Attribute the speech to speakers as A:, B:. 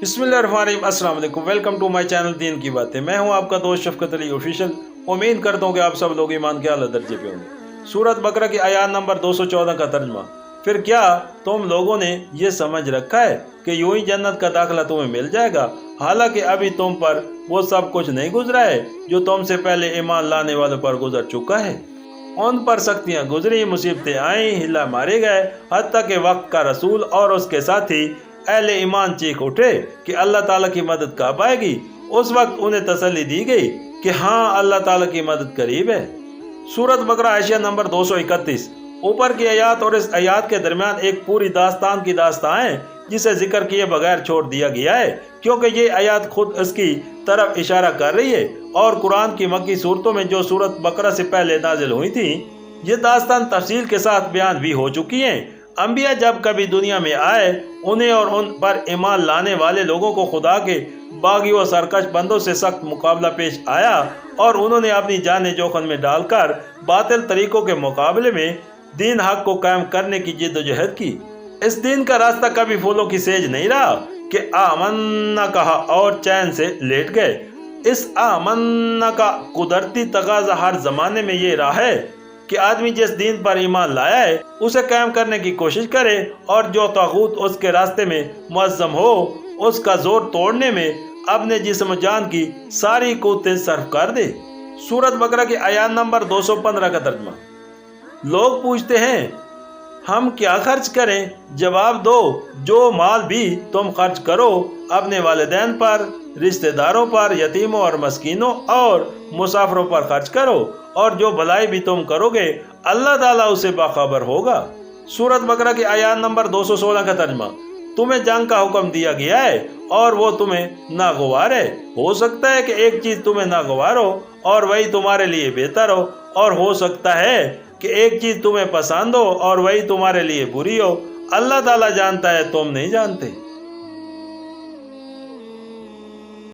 A: बिस्मिल्लाहिर्रहमानिर्रहीम, अस्सलाम वालेकुम। वेलकम टू माय चैनल दीन की बातें। मैं हूं आपका दोस्त शफकत अली ऑफिशियल। उम्मीद करता हूं कि आप सब लोग ईमान के आला दर्जे पे होंगे। सूरत बकरा की आयत नंबर 214 का तर्जमा। फिर क्या तुम लोगों ने ये समझ रखा है कि यूं ही जन्नत का दाखिला तुम्हें मिल जाएगा, हालांकि अभी तुम पर वो सब कुछ नहीं गुजरा है जो तुमसे पहले ईमान लाने वालों पर गुजर चुका है। उन पर सख्तियां गुजरी, मुसीबतें आई, हिला मारे गए, हत्ता के वक्त का रसूल और उसके साथी अहले ईमान चीख उठे कि अल्लाह ताला की मदद कब आएगी। उस वक्त उन्हें तसल्ली दी गई कि हाँ, अल्लाह ताला की मदद करीब है। सूरत बकरा आयशा नंबर 231। ऊपर की आयत और इस आयत के दरमियान एक पूरी दास्तान की दास्तान है जिसे जिक्र किए बगैर छोड़ दिया गया है, क्योंकि ये आयत खुद इसकी तरफ इशारा कर रही है और कुरान की मक्की सूरतों में जो सूरत बकरा से पहले नाजिल हुई थी, ये दास्तान तफसील के साथ बयान भी हो चुकी हैं। अंबिया जब कभी दुनिया में आए, उन्हें और उन पर ईमान लाने वाले लोगों को खुदा के बागी व सरकश बंदों से सख्त मुकाबला पेश आया और उन्होंने अपनी जानें जोखिम में डालकर बातिल तरीकों के मुकाबले में दीन हक को कायम करने की जिद्दोजहद की। इस दीन का रास्ता कभी फूलों की सेज नहीं रहा कि आमन्ना कहा और चैन से लेट गए। इस आमन्ना का कुदरती तकाजा हर जमाने में ये रहा है कि आदमी जिस दीन पर ईमान लाया है उसे कायम करने की कोशिश करे और जो तागूत उसके रास्ते में मुअज़्ज़म हो उसका जोर तोड़ने में अपने जिस्म जान की सारी कुव्वतें सर्फ कर दे। सूरत बकरा की आयत नंबर 215 का तर्जुमा। लोग पूछते हैं हम क्या खर्च करें? जवाब दो, जो माल भी तुम खर्च करो अपने वालिदैन पर, रिश्तेदारों पर, यतीमों और मस्कीनों और मुसाफिरों पर खर्च करो, और जो भलाई भी तुम करोगे अल्लाह ताला उसे बाखबर होगा। सूरत बकरा की आयत नंबर 216 का तर्जुमा। तुम्हें जंग का हुक्म दिया गया है और वो तुम्हें नागवार है। हो सकता है कि एक चीज तुम्हें नागवार हो और वही तुम्हारे लिए बेहतर हो, और हो सकता है कि एक चीज तुम्हें पसंद हो और वही तुम्हारे लिए बुरी हो। अल्लाह ताला जानता है, तुम नहीं जानते।